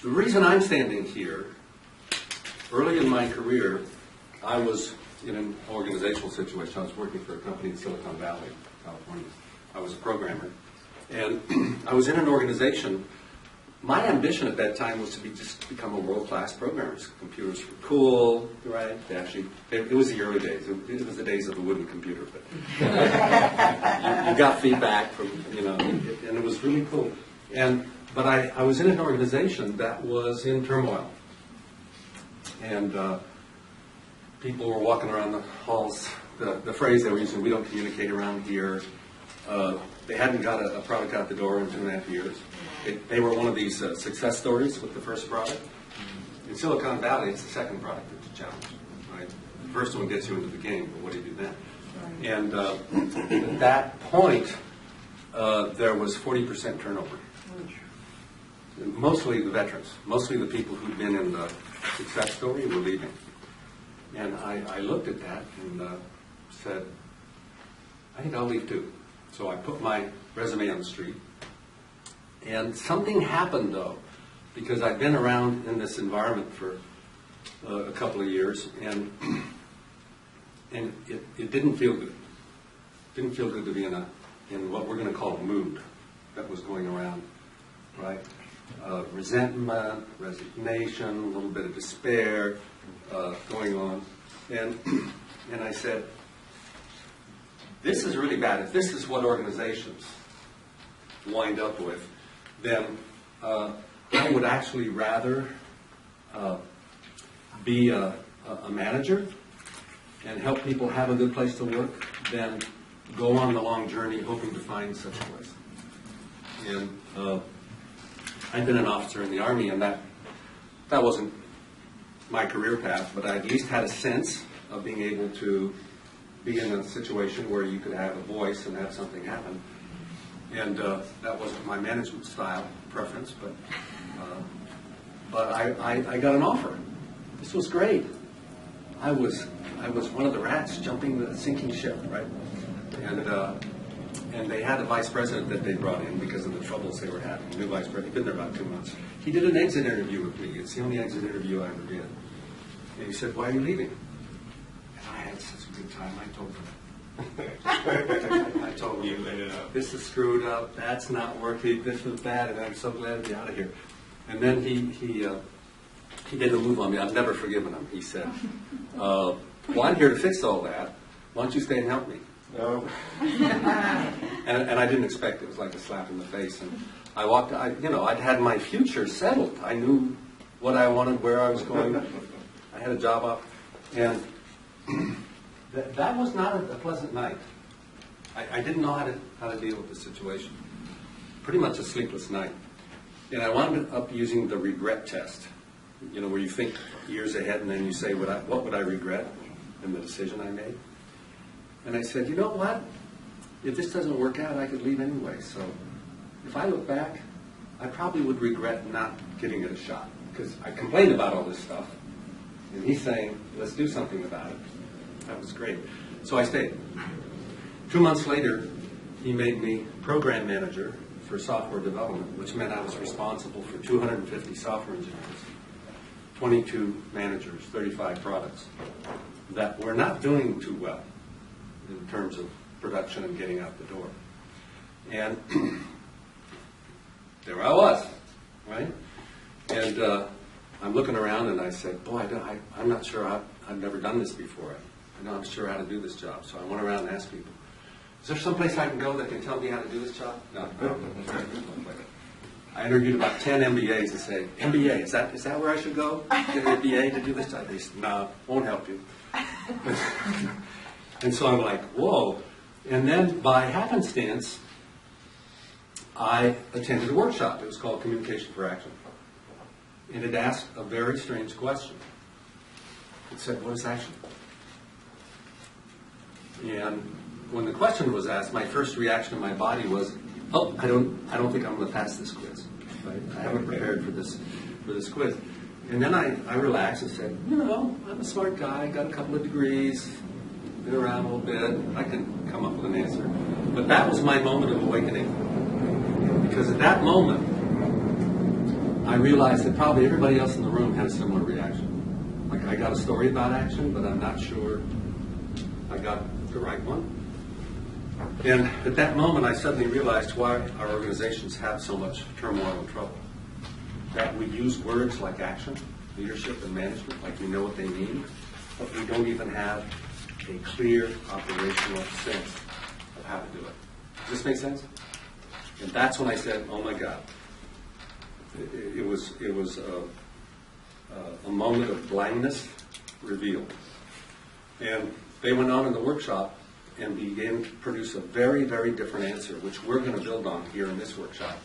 The reason I'm standing here, early in my career, I was in an organizational situation. I was working for a company in Silicon Valley, California. I was a programmer. And I was in an organization. My ambition at that time was to just become a world-class programmer. Computers were cool, right? It was the early days. It was the days of the wooden computer. But you got feedback from, and it was really cool. But I was in an organization that was in turmoil. And people were walking around the halls. The phrase they were using, we don't communicate around here. They hadn't got a product out the door in 2.5 years. They were one of these success stories with the first product. In Silicon Valley, it's the second product that's a challenge, right? The first one gets you into the game, but what do you do then? And at that point, there was 40% turnover. Mostly the veterans, mostly the people who'd been in the success story were leaving. And I looked at that and said, I think I'll leave too. So I put my resume on the street. And something happened, though, because I'd been around in this environment for a couple of years, and it didn't feel good. It didn't feel good to be in what we're going to call a mood that was going around, right? Resentment, resignation, a little bit of despair going on. And I said, this is really bad. If this is what organizations wind up with, then I would actually rather be a manager and help people have a good place to work than go on the long journey hoping to find such a place. And I'd been an officer in the Army, and that wasn't my career path, but I at least had a sense of being able to be in a situation where you could have a voice and have something happen. And that wasn't my management style preference, but I got an offer. This was great. I was one of the rats jumping the sinking ship, right? And they had a vice president that they brought in because of the troubles they were having. New vice president, he'd been there about 2 months. He did an exit interview with me. It's the only exit interview I ever did. And he said, "Why are you leaving?" And I had such a good time. I told him. I told him, this is screwed up. That's not working. This was bad, and I'm so glad to be out of here. And then he did a move on me. I've never forgiven him. He said, "Well, I'm here to fix all that. Why don't you stay and help me?" No. And I didn't expect it. It was like a slap in the face. And I walked. I'd had my future settled. I knew what I wanted, where I was going. I had a job up, and that was not a pleasant night. I didn't know how to deal with the situation. Pretty much a sleepless night. And I wound up using the regret test, where you think years ahead and then you say, what would I regret in the decision I made? And I said, you know what? If this doesn't work out, I could leave anyway. So if I look back, I probably would regret not giving it a shot. Because I complained about all this stuff. And he's saying, let's do something about it. That was great. So I stayed. 2 months later, he made me program manager for software development, which meant I was responsible for 250 software engineers, 22 managers, 35 products that were not doing too well in terms of production and getting out the door. And there I was, right? And I'm looking around and I said, boy, I'm not sure, I've never done this before. I'm not sure how to do this job. So I went around and asked people, is there some place I can go that can tell me how to do this job? No. I interviewed about 10 MBAs and said, MBA, is that where I should go? Get an MBA to do this job? They said, no, won't help you. And so I'm like, whoa. And then by happenstance, I attended a workshop. It was called Communication for Action. And it asked a very strange question. It said, what is action? And when the question was asked, my first reaction in my body was, oh, I don't think I'm going to pass this quiz. Right? I haven't prepared for this quiz. And then I relaxed and said, I'm a smart guy, got a couple of degrees, been around a little bit, I can come up with an answer. But that was my moment of awakening. Because at that moment, I realized that probably everybody else in the room had a similar reaction. Like, I got a story about action, but I'm not sure I got the right one. And at that moment, I suddenly realized why our organizations have so much turmoil and trouble. That we use words like action, leadership, and management, like we know what they mean, but we don't even have a clear operational sense of how to do it. Does this make sense? And that's when I said, oh my God. It was a moment of blindness revealed. And they went on in the workshop and began to produce a very, very different answer, which we're going to build on here in this workshop,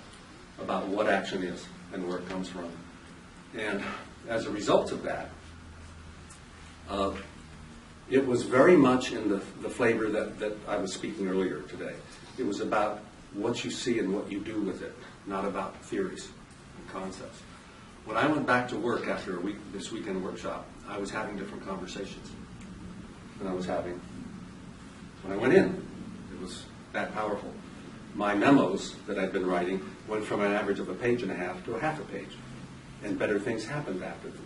about what action is and where it comes from. And as a result of that, it was very much in the flavor that I was speaking earlier today. It was about what you see and what you do with it, not about theories and concepts. When I went back to work after this weekend workshop, I was having different conversations than I was having when I went in. It was that powerful. My memos that I'd been writing went from an average of a page and a half to a half a page, and better things happened after them.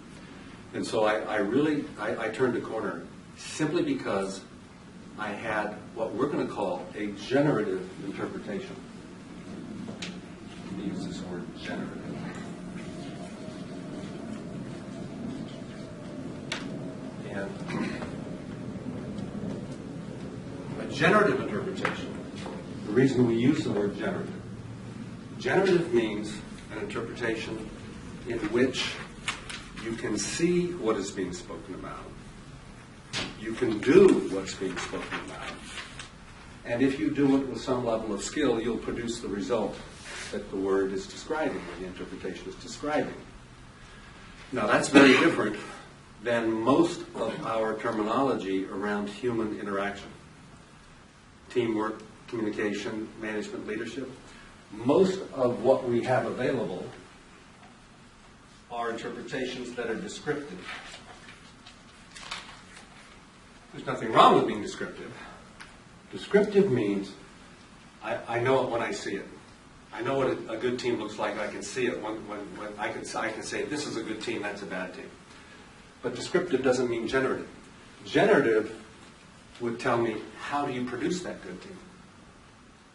And so I turned a corner simply because I had what we're going to call a generative interpretation. Let me use this word, generative. And a generative interpretation, the reason we use the word generative means an interpretation in which you can see what is being spoken about. You can do what's being spoken about. And if you do it with some level of skill, you'll produce the result that the word is describing, or the interpretation is describing. Now, that's very different than most of our terminology around human interaction. Teamwork, communication, management, leadership. Most of what we have available are interpretations that are descriptive. There's nothing wrong with being descriptive. Descriptive means I know it when I see it. I know what a good team looks like. I can see it when I can say this is a good team, that's a bad team. But descriptive doesn't mean generative. Generative would tell me, how do you produce that good team?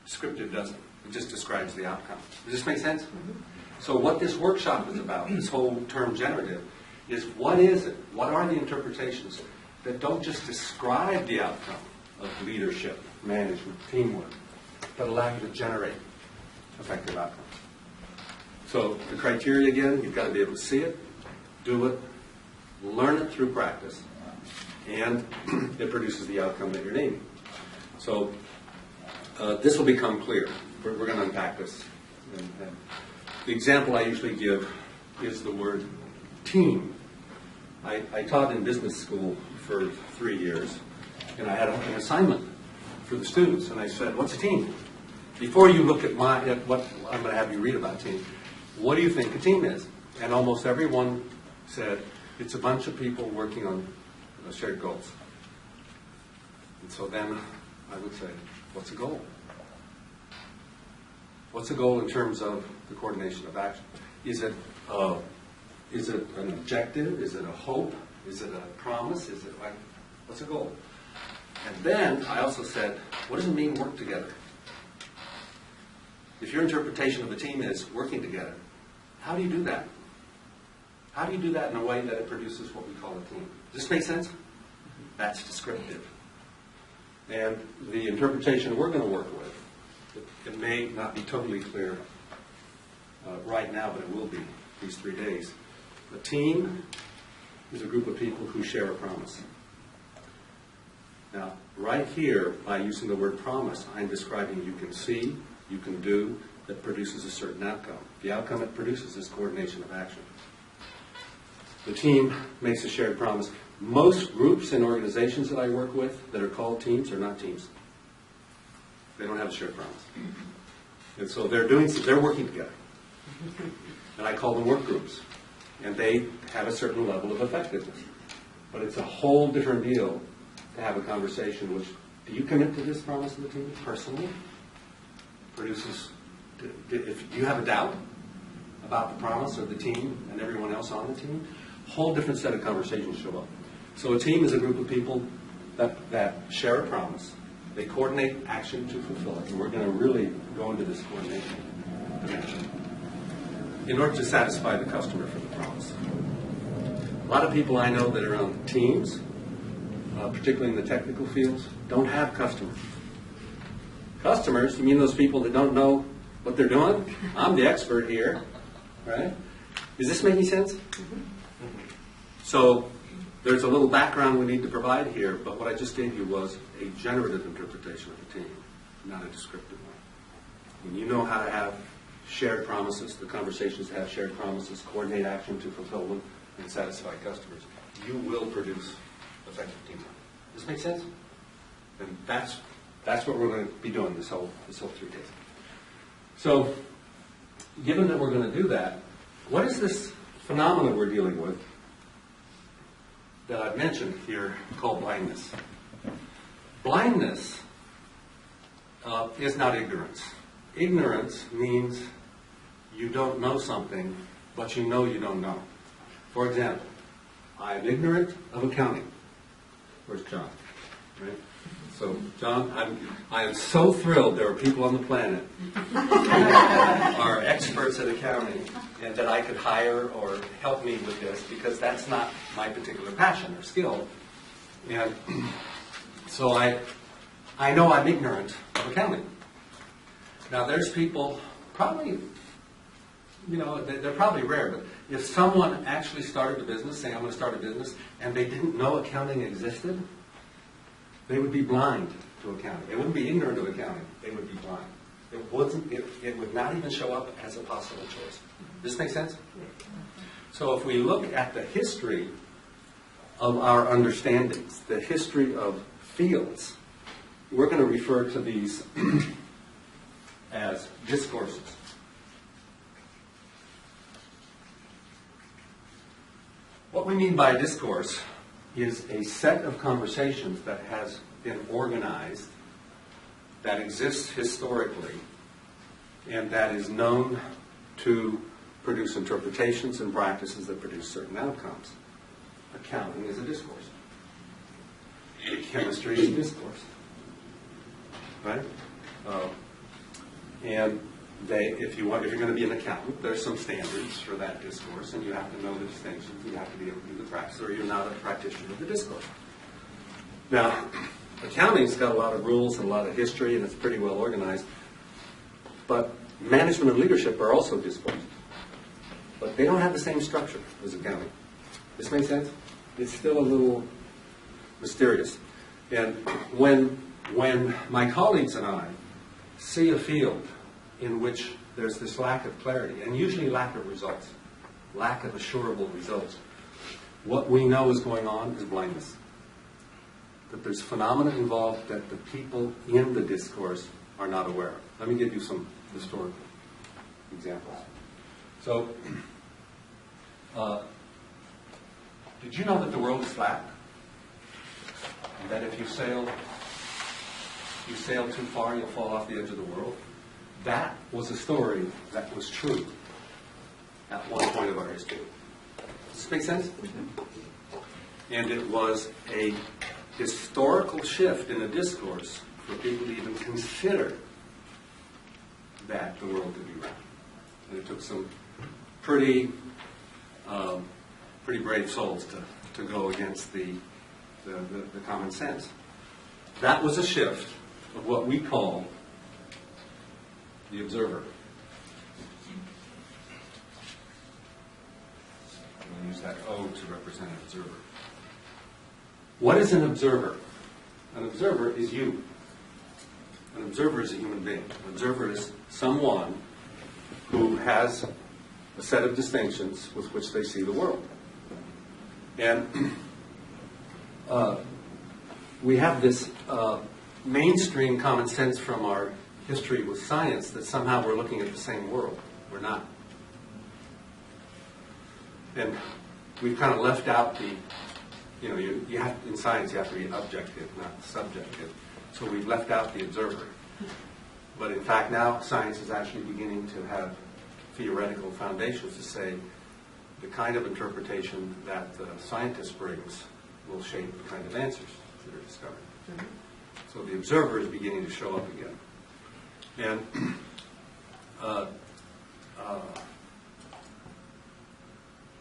Descriptive doesn't. It just describes the outcome. Does this make sense? Mm-hmm. So what this workshop is about, this whole term generative, is what is it? What are the interpretations that don't just describe the outcome of leadership, management, teamwork, but allow you to generate effective outcomes? So the criteria, again, you've got to be able to see it, do it, learn it through practice, and it produces the outcome that you're naming. So this will become clear. We're going to unpack this. And the example I usually give is the word team. I taught in business school for 3 years, and I had an assignment for the students, and I said, what's a team? Before you look at what I'm going to have you read about team, what do you think a team is? And almost everyone said, it's a bunch of people working on shared goals. And so then I would say, what's a goal? What's a goal in terms of the coordination of action? Is it an objective? Is it a hope? Is it a promise? Is it like, what's a goal? And then I also said, what does it mean work together? If your interpretation of a team is working together, how do you do that? How do you do that in a way that it produces what we call a team? Does this make sense? That's descriptive. And the interpretation we're going to work with, it may not be totally clear right now, but it will be these 3 days. A team is a group of people who share a promise. Now, right here, by using the word promise, I'm describing you can see, you can do, that produces a certain outcome. The outcome it produces is coordination of action. The team makes a shared promise. Most groups and organizations that I work with that are called teams are not teams. They don't have a shared promise. And so they're working together. And I call them work groups. And they have a certain level of effectiveness. But it's a whole different deal to have a conversation which, do you commit to this promise of the team personally? If you have a doubt about the promise or the team and everyone else on the team, a whole different set of conversations show up. So a team is a group of people that share a promise. They coordinate action to fulfill it. And we're going to really go into this coordination dimension in order to satisfy the customer for the promise. A lot of people I know that are on teams, particularly in the technical fields, don't have customers. Customers, you mean those people that don't know what they're doing? I'm the expert here, right? Is this making sense? So there's a little background we need to provide here, but what I just gave you was a generative interpretation of the team, not a descriptive one. When you know how to have shared promises, the conversations have shared promises, coordinate action to fulfill them, and satisfy customers, you will produce effective teamwork. Does this make sense? And that's what we're going to be doing this whole 3 days. So, given that we're going to do that, what is this phenomenon we're dealing with that I've mentioned here called blindness? Blindness is not ignorance. Ignorance means you don't know something, but you know you don't know. For example, I'm ignorant of accounting. Where's John? Right? So, John, I am so thrilled there are people on the planet who are experts at accounting and that I could hire or help me with this, because that's not my particular passion or skill. And so I know I'm ignorant of accounting. Now, there's people, probably, they're probably rare, but if someone actually started a business, say I'm going to start a business, and they didn't know accounting existed, they would be blind to accounting. They wouldn't be ignorant of accounting. They would be blind. It would not even show up as a possible choice. Does this make sense? So if we look at the history of our understandings, the history of fields, we're going to refer to these as discourses. What we mean by discourse is a set of conversations that has been organized, that exists historically, and that is known to produce interpretations and practices that produce certain outcomes. Accounting is a discourse. Chemistry is a discourse. Right? And if you're going to be an accountant, there's some standards for that discourse, and you have to know the distinctions, you have to be able to do the practice, or you're not a practitioner of the discourse. Now, accounting's got a lot of rules and a lot of history, and it's pretty well organized, but management and leadership are also discourse. But they don't have the same structure as accounting. This make sense? It's still a little mysterious. And when my colleagues and I see a field in which there's this lack of clarity, and usually lack of results, lack of assurable results, what we know is going on is blindness. That there's phenomena involved that the people in the discourse are not aware of. Let me give you some historical examples. So, did you know that the world is flat? And that if you sail too far, you'll fall off the edge of the world? That was a story that was true at one point of our history. Does this make sense? And it was a historical shift in the discourse for people to even consider that the world could be round. And it took some pretty brave souls to go against the common sense. That was a shift of what we call the observer. We'll use that O to represent an observer. What is an observer? An observer is you. An observer is a human being. An observer is someone who has a set of distinctions with which they see the world. And we have this mainstream common sense from our history with science that somehow we're looking at the same world. We're not. And we've kind of left out you have, in science you have to be objective, not subjective. So we've left out the observer. But in fact now science is actually beginning to have theoretical foundations to say the kind of interpretation that the scientist brings will shape the kind of answers that are discovered. Mm-hmm. So the observer is beginning to show up again. And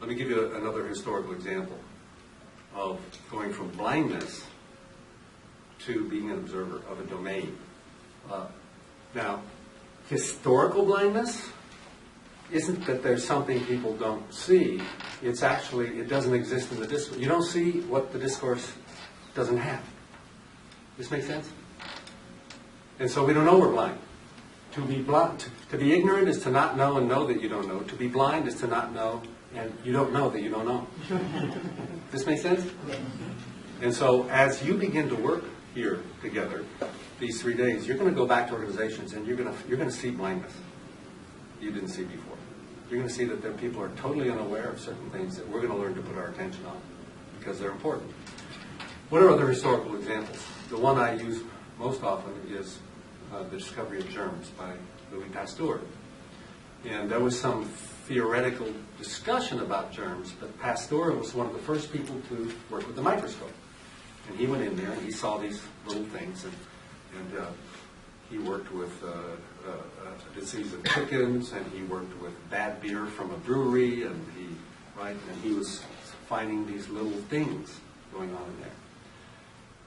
let me give you another historical example of going from blindness to being an observer of a domain. Now, historical blindness isn't that there's something people don't see. It's actually, it doesn't exist in the discourse. You don't see what the discourse doesn't have. This makes sense? And so we don't know we're blind. To be blind, to be ignorant is to not know and know that you don't know. To be blind is to not know and you don't know that you don't know. This makes sense? And so as you begin to work here together, these 3 days, you're going to go back to organizations and you're going to see blindness you didn't see before. You're going to see that there people are totally unaware of certain things that we're going to learn to put our attention on because they're important. What are other historical examples? The one I use most often is the discovery of germs by Louis Pasteur. And there was some theoretical discussion about germs, but Pasteur was one of the first people to work with the microscope. And he went in there and he saw these little things, and he worked with a disease of chickens, and he worked with bad beer from a brewery, and he was finding these little things going on in there.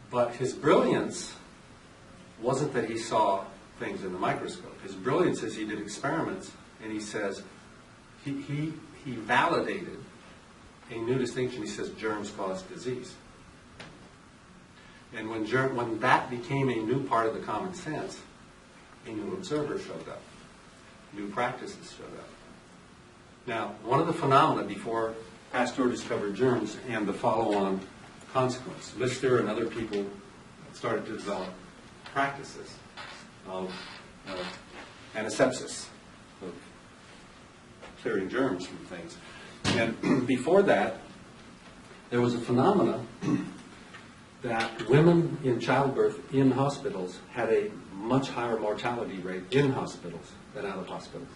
But his brilliance wasn't that he saw things in the microscope. His brilliance is he did experiments, and he says, he validated a new distinction. He says germs cause disease. And when that became a new part of the common sense, a new observer showed up. New practices showed up. Now, one of the phenomena before Pasteur discovered germs and the follow-on consequence, Lister and other people started to develop practices of antisepsis, of clearing germs from things. And before that, there was a phenomena that women in childbirth in hospitals had a much higher mortality rate in hospitals than out of hospitals.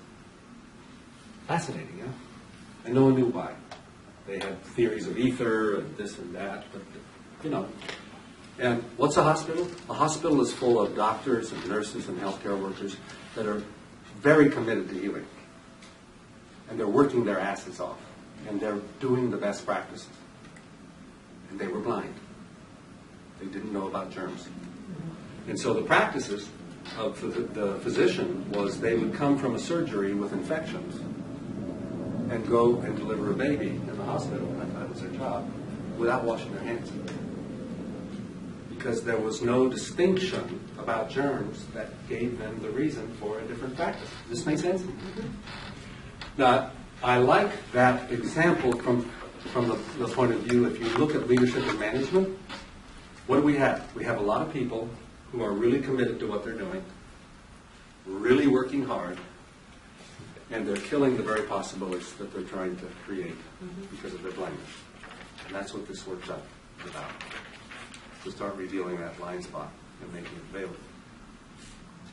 Fascinating, yeah? And no one knew why. They had theories of ether and this and that, but, you know. And what's a hospital? A hospital is full of doctors and nurses and healthcare workers that are very committed to healing. And they're working their asses off. And they're doing the best practices. And they were blind. They didn't know about germs. And so the practices of the physician was they would come from a surgery with infections and go and deliver a baby in the hospital, and that was their job, without washing their hands. Because there was no distinction about germs that gave them the reason for a different practice. Does this make sense? Now, I like that example from the point of view, if you look at leadership and management, what do we have? We have a lot of people who are really committed to what they're doing, really working hard, and they're killing the very possibilities that they're trying to create because of their blindness. And that's what this workshop is about, to start revealing that blind spot and making it available.